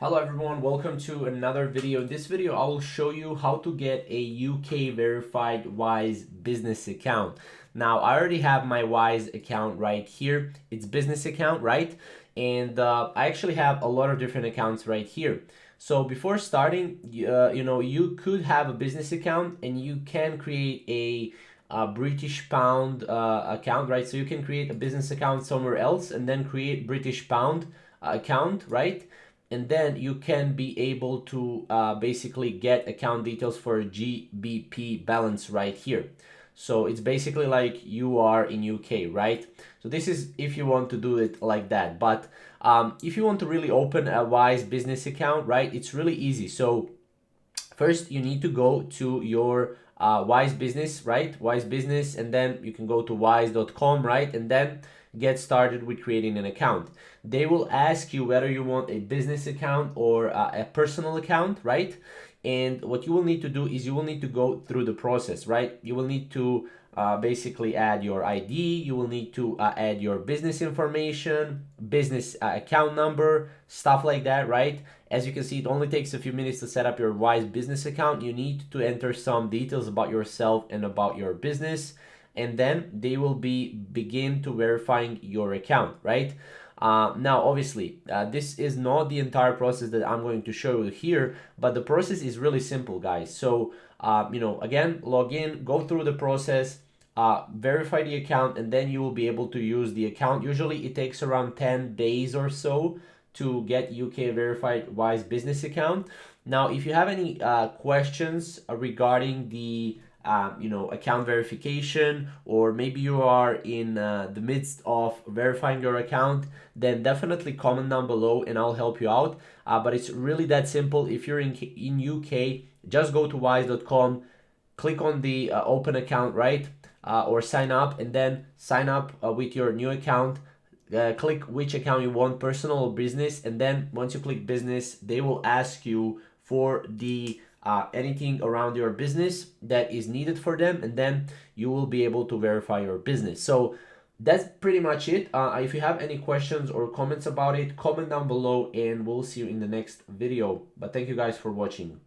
Hello everyone, welcome to another video. In this video, I will show you how to get a UK verified Wise business account. Now, I already have my Wise account right here. It's business account, right? And I actually have a lot of different accounts right here. So before starting, you could have a business account and you can create a British pound account, right? So you can create a business account somewhere else and then create British pound account, right? And then you can be able to basically get account details for GBP balance right here. So it's basically like you are in UK, right? So this is if you want to do it like that. But if you want to really open a Wise business account, right, it's really easy. So first you need to go to your Wise business, right? Wise business, and then you can go to wise.com, right? And then get started with creating an account. They will ask you whether you want a business account or a personal account, right? And what you will need to do is you will need to go through the process, right? You will need to basically add your ID, you will need to add your business information, business account number, stuff like that, right? As you can see, it only takes a few minutes to set up your Wise business account. You need to enter some details about yourself and about your business, and then they will begin to verifying your account, right? Now, obviously, this is not the entire process that I'm going to show you here, but the process is really simple, guys. So, again, log in, go through the process, verify the account, and then you will be able to use the account. Usually, it takes around 10 days or so to get UK verified Wise business account. Now, if you have any questions regarding the account verification, or maybe you are in the midst of verifying your account, then definitely comment down below and I'll help you out. But it's really that simple. If you're in UK, just go to wise.com, click on the open account, right? Or sign up, and then sign up with your new account. Click which account you want, personal or business, and then once you click business, they will ask you for the anything around your business that is needed for them, and then you will be able to verify your business. So that's pretty much it. If you have any questions or comments about it, comment down below and we'll see you in the next video. But thank you guys for watching.